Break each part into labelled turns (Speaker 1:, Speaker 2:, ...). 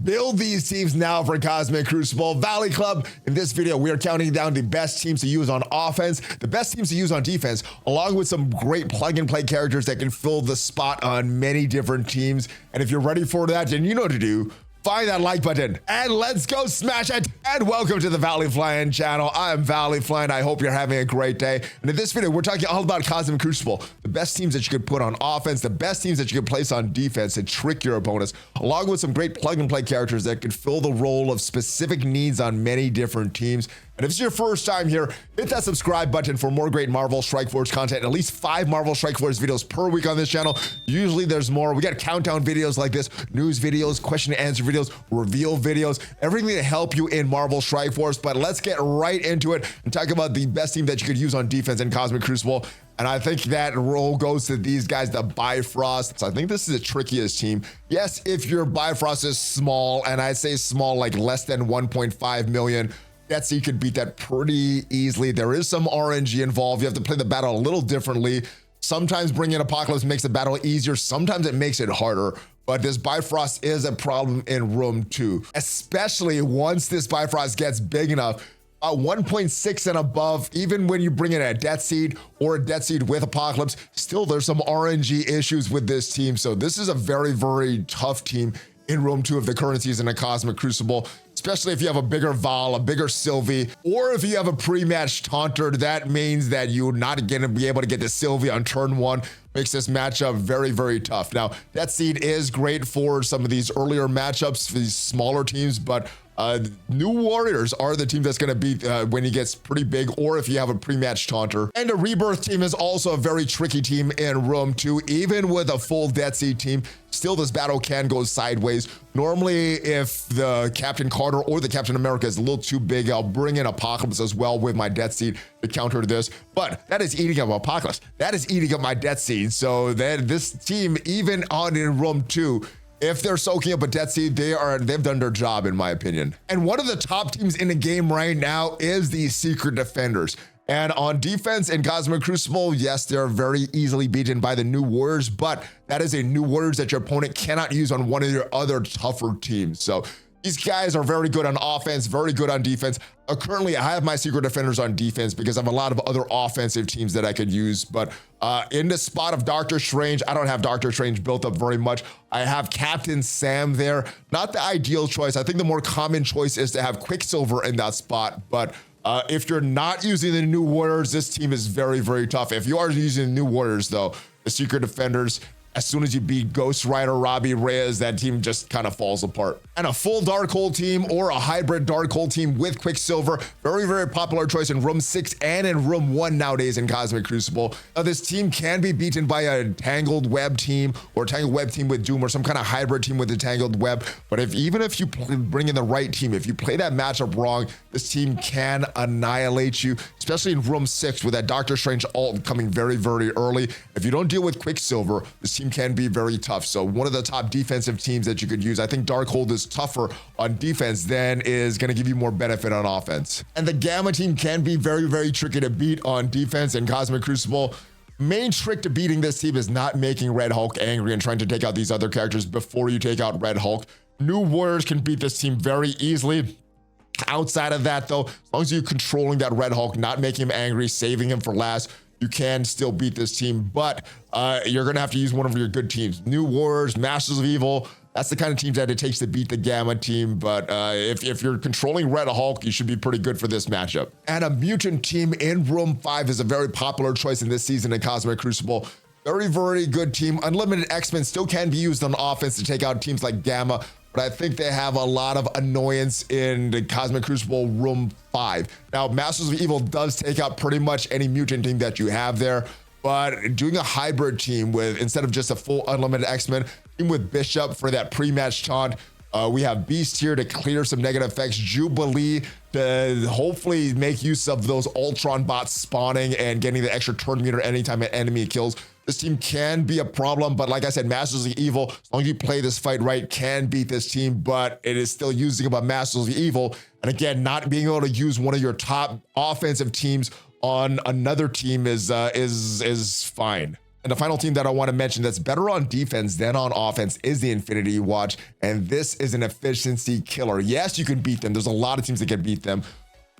Speaker 1: Build these teams now for Cosmic Crucible. Valley Club, in this video, we are counting down the best teams to use on offense, the best teams to use on defense, along with some great plug-and-play characters that can fill the spot on many different teams. And if you're ready for that, then you know what to do. Find that like button and let's go smash it. And welcome to the ValleyFlyin channel. I'm ValleyFlyin. I hope you're having a great day. And in this video, we're talking all about Cosmic Crucible, the best teams that you could put on offense, the best teams that you could place on defense to trick your opponents, along with some great plug and play characters that could fill the role of specific needs on many different teams. And if it's your first time here, hit that subscribe button for more great Marvel Strike Force content. At least 5 Marvel Strike Force videos per week on this channel. Usually there's more. We got countdown videos like this, news videos, question and answer videos, reveal videos, everything to help you in Marvel Strike Force. But let's get right into it and talk about the best team that you could use on defense in Cosmic Crucible. And I think that role goes to these guys, the Bifrost. So I think this is the trickiest team. Yes, if your Bifrost is small, and I say small like less than 1.5 million, Betsy could beat that pretty easily. There is some RNG involved. You have to play the battle a little differently. Sometimes bringing Apocalypse makes the battle easier. Sometimes it makes it harder. But this Bifrost is a problem in Room 2, especially once this Bifrost gets big enough. 1.6 and above, even when you bring in a Death Seed or a Death Seed with Apocalypse, still there's some RNG issues with this team. So this is a very, very tough team in Room 2 of the current season of Cosmic Crucible, especially if you have a bigger Val, a bigger Sylvie, or if you have a pre-match Taunter. That means that you're not going to be able to get the Sylvie on turn 1. Makes this matchup very, very tough. Now, Death Seed is great for some of these earlier matchups for these smaller teams, but New Warriors are the team that's going to beat when he gets pretty big, or if you have a pre-match Taunter. And a Rebirth team is also a very tricky team in Room 2. Even with a full Death Seed team, still this battle can go sideways. Normally, if the Captain Carter or the Captain America is a little too big, I'll bring in Apocalypse as well with my Death Seed to counter this. But that is eating up Apocalypse. That is eating up my Death Seed. So then this team, even on in Room 2, if they're soaking up a Death Seed, they've done their job, in my opinion. And one of the top teams in the game right now is the Secret Defenders. And on defense in Cosmic Crucible, yes, they're very easily beaten by the New Warriors, but that is a New Warriors that your opponent cannot use on one of your other tougher teams. So these guys are very good on offense, very good on defense. Currently, I have my Secret Defenders on defense because I have a lot of other offensive teams that I could use. But in the spot of Doctor Strange, I don't have Doctor Strange built up very much. I have Captain Sam there. Not the ideal choice. I think the more common choice is to have Quicksilver in that spot. But if you're not using the New Warriors, this team is very, very tough. If you are using the New Warriors, though, the Secret Defenders, as soon as you beat Ghost Rider, Robbie Reyes, that team just kind of falls apart. And a full Darkhold team or a hybrid Darkhold team with Quicksilver, very, very popular choice in Room 6 and in Room 1 nowadays in Cosmic Crucible. Now, this team can be beaten by a Tangled Web team or a Tangled Web team with Doom or some kind of hybrid team with the Tangled Web. But even if you bring in the right team, if you play that matchup wrong, this team can annihilate you, especially in Room 6 with that Doctor Strange ult coming very, very early. If you don't deal with Quicksilver, this team can be very tough. So one of the top defensive teams that you could use, I think Darkhold is tougher on defense than is going to give you more benefit on offense. And the Gamma team can be very, very tricky to beat on defense in Cosmic Crucible. Main trick to beating this team is not making Red Hulk angry and trying to take out these other characters before you take out Red Hulk. New Warriors can beat this team very easily. Outside of that, though, as long as you're controlling that Red Hulk, not making him angry, saving him for last, you can still beat this team. But you're going to have to use one of your good teams. New Warriors, Masters of Evil, that's the kind of teams that it takes to beat the Gamma team. But if you're controlling Red Hulk, you should be pretty good for this matchup. And a mutant team in Room 5 is a very popular choice in this season in Cosmic Crucible. Very, very good team. Unlimited X-Men still can be used on offense to take out teams like Gamma, but I think they have a lot of annoyance in the Cosmic Crucible Room 5. Now, Masters of Evil does take out pretty much any mutant team that you have there, but doing a hybrid team with, instead of just a full unlimited X-Men, team with Bishop for that pre-match taunt. We have Beast here to clear some negative effects, Jubilee to hopefully make use of those Ultron bots spawning and getting the extra turn meter anytime an enemy kills. This team can be a problem, but like I said, Masters of Evil, as long as you play this fight right, can beat this team, but it is still using about Masters of Evil. And again, not being able to use one of your top offensive teams on another team is fine. And the final team that I want to mention that's better on defense than on offense is the Infinity Watch. And this is an efficiency killer. Yes, you can beat them. There's a lot of teams that can beat them.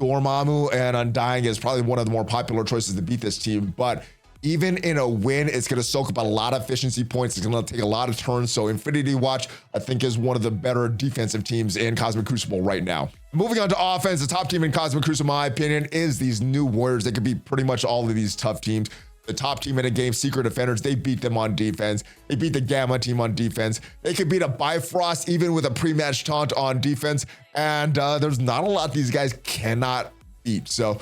Speaker 1: Dormammu and Undying is probably one of the more popular choices to beat this team. But even in a win, it's going to soak up a lot of efficiency points. It's going to take a lot of turns. So Infinity Watch, I think, is one of the better defensive teams in Cosmic Crucible right now. Moving on to offense, the top team in Cosmic Crucible, in my opinion, is these new Warriors. They could beat pretty much all of these tough teams. The top team in the game, Secret Defenders, they beat them on defense. They beat the Gamma team on defense. They could beat a Bifrost even with a pre-match taunt on defense. And there's not a lot these guys cannot beat. So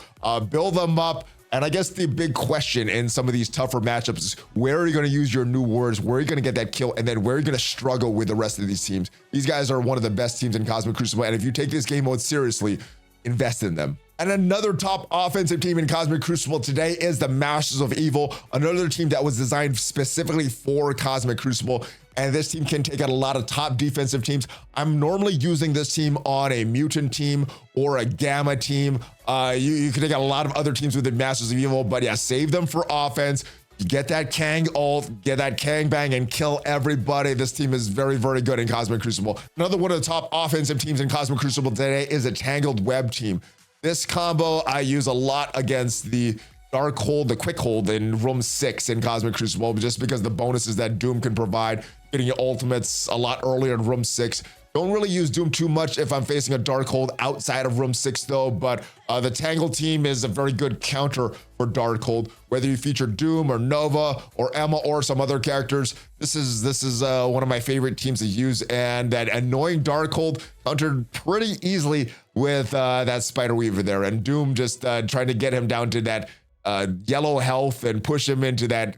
Speaker 1: build them up. And I guess the big question in some of these tougher matchups is where are you going to use your new Warriors? Where are you going to get that kill? And then where are you going to struggle with the rest of these teams? These guys are one of the best teams in Cosmic Crucible. And if you take this game mode seriously, invest in them. And another top offensive team in Cosmic Crucible today is the Masters of Evil, another team that was designed specifically for Cosmic Crucible. And this team can take out a lot of top defensive teams. I'm normally using this team on a mutant team or a Gamma team. You can take out a lot of other teams with the Masters of Evil, but yeah, save them for offense. You get that Kang ult, get that Kang bang, and kill everybody. This team is very, very good in Cosmic Crucible. Another one of the top offensive teams in Cosmic Crucible today is a Tangled Web team. This combo I use a lot against the Dark Hold, the Quick Hold in Room 6 in Cosmic Crucible, just because the bonuses that Doom can provide, getting your ultimates a lot earlier in Room 6. Don't really use Doom too much if I'm facing a Dark Hold outside of Room 6 though, but the Tangle team is a very good counter for Dark Hold. Whether you feature Doom or Nova or Emma or some other characters, this is one of my favorite teams to use, and that annoying Dark Hold countered pretty easily with that Spider Weaver there, and Doom just trying to get him down to that yellow health and push him into that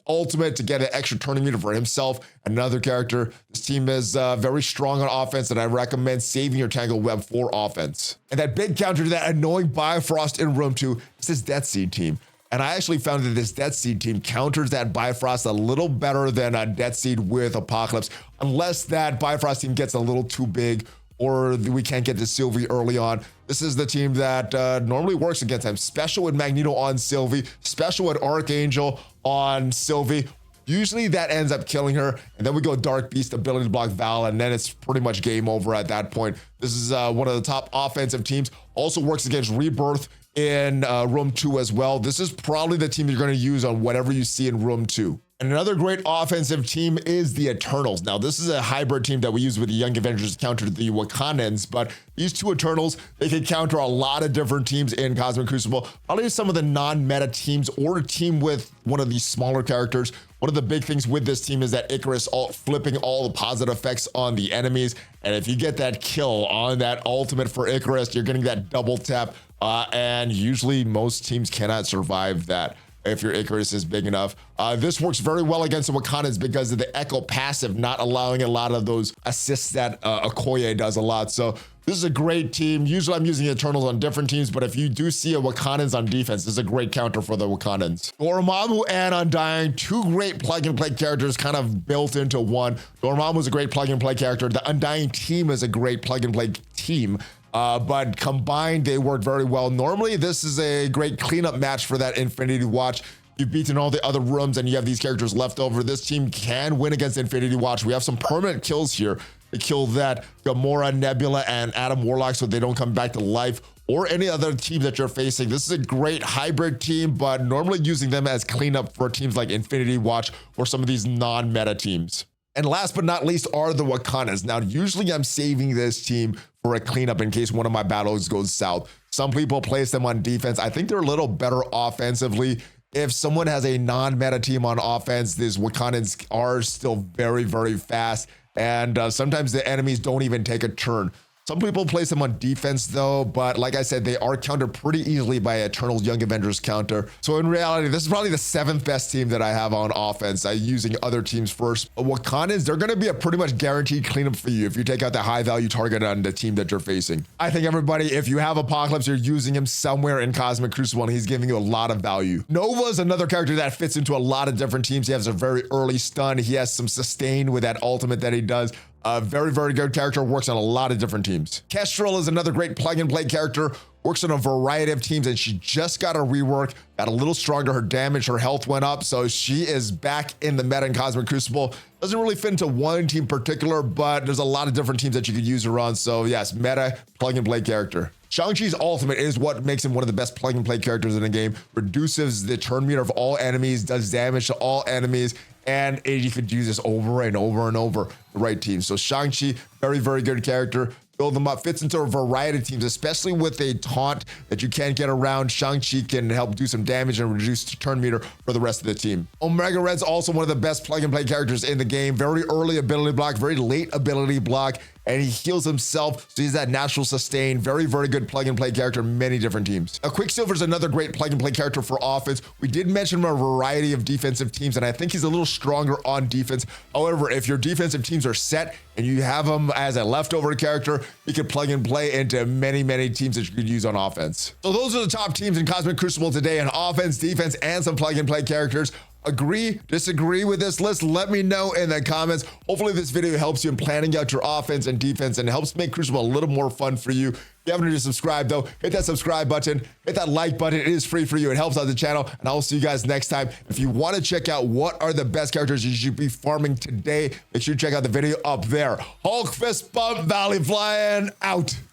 Speaker 1: ultimate to get an extra turning meter for himself. Another character. This team is very strong on offense, and I recommend saving your Tangled Web for offense. And that big counter to that annoying Bifrost in Room 2 is this Death Seed team. And I actually found that this Death Seed team counters that Bifrost a little better than a Death Seed with Apocalypse, unless that Bifrost team gets a little too big or we can't get to Sylvie early on. This is the team that normally works against them. Special with Magneto on Sylvie, special with Archangel on Sylvie. Usually that ends up killing her, and then we go Dark Beast, ability to block Val, and then it's pretty much game over at that point. This is one of the top offensive teams. Also works against Rebirth in Room 2 as well. This is probably the team you're going to use on whatever you see in Room 2. And another great offensive team is the Eternals. Now, this is a hybrid team that we use with the Young Avengers to counter the Wakanans, but these two Eternals, they can counter a lot of different teams in Cosmic Crucible. Probably some of the non-meta teams or a team with one of these smaller characters. One of the big things with this team is that Icarus flipping all the positive effects on the enemies. And if you get that kill on that ultimate for Icarus, you're getting that double tap. And usually most teams cannot survive that if your Icarus is big enough. This works very well against the Wakanans because of the Echo passive, not allowing a lot of those assists that Okoye does a lot. So this is a great team. Usually I'm using Eternals on different teams, but if you do see a Wakanans on defense, this is a great counter for the Wakanans. Dormammu and Undying, two great plug-and-play characters kind of built into one. Dormammu is a great plug-and-play character. The Undying team is a great plug-and-play team. But combined, they work very well. Normally, this is a great cleanup match for that Infinity Watch. You've beaten all the other rooms and you have these characters left over. This team can win against Infinity Watch. We have some permanent kills here to kill that Gamora, Nebula, and Adam Warlock so they don't come back to life, or any other team that you're facing. This is a great hybrid team, but normally using them as cleanup for teams like Infinity Watch or some of these non-meta teams. And last but not least are the Wakanas. Now, usually I'm saving this team for a cleanup in case one of my battles goes south. Some people place them on defense. I think they're a little better offensively. If someone has a non-meta team on offense, these Wakanans are still very, very fast. And sometimes the enemies don't even take a turn. Some people place them on defense though, but like I said, they are countered pretty easily by Eternal's Young Avengers counter. So in reality, this is probably the 7th best team that I have on offense. I'm using other teams first. Wakandans, they're gonna be a pretty much guaranteed cleanup for you if you take out the high value target on the team that you're facing. I think everybody, if you have Apocalypse, you're using him somewhere in Cosmic Crucible and he's giving you a lot of value. Nova is another character that fits into a lot of different teams. He has a very early stun. He has some sustain with that ultimate that he does. A very, very good character, works on a lot of different teams. Kestrel is another great plug-and-play character works on a variety of teams, and she just got a rework, got a little stronger. Her damage, her health went up, so she is back in the meta in Cosmic Crucible. Doesn't really fit into one team in particular, but there's a lot of different teams that you could use her on. So yes, meta plug-and-play character. ShangChi's ultimate is what makes him one of the best plug-and-play characters in the game. Reduces the turn meter of all enemies, does damage to all enemies, and you could use this over and over and over the right team. So ShangChi, very, very good character. Build them up, fits into a variety of teams, especially with a taunt that you can't get around. ShangChi can help do some damage and reduce the turn meter for the rest of the team. Omega Red's also one of the best plug-and-play characters in the game. Very early ability block, very late ability block, and he heals himself, so he's that natural sustain. Very, very good plug-and-play character in many different teams. Now, Quicksilver is another great plug-and-play character for offense. We did mention a variety of defensive teams, and I think he's a little stronger on defense. However, if your defensive teams are set and you have him as a leftover character, you can plug and play into many, many teams that you could use on offense. So those are the top teams in Cosmic Crucible today on offense, defense, and some plug-and-play characters. Agree, disagree with this list? Let me know in the comments. Hopefully this video helps you in planning out your offense and defense and helps make Crucible a little more fun for you. If you haven't already subscribed though, hit that subscribe button, hit that like button. It is free for you. It helps out the channel, and I'll see you guys next time. If you want to check out what are the best characters you should be farming today, make sure you check out the video up there. Hulk fist bump, ValleyFlyin out.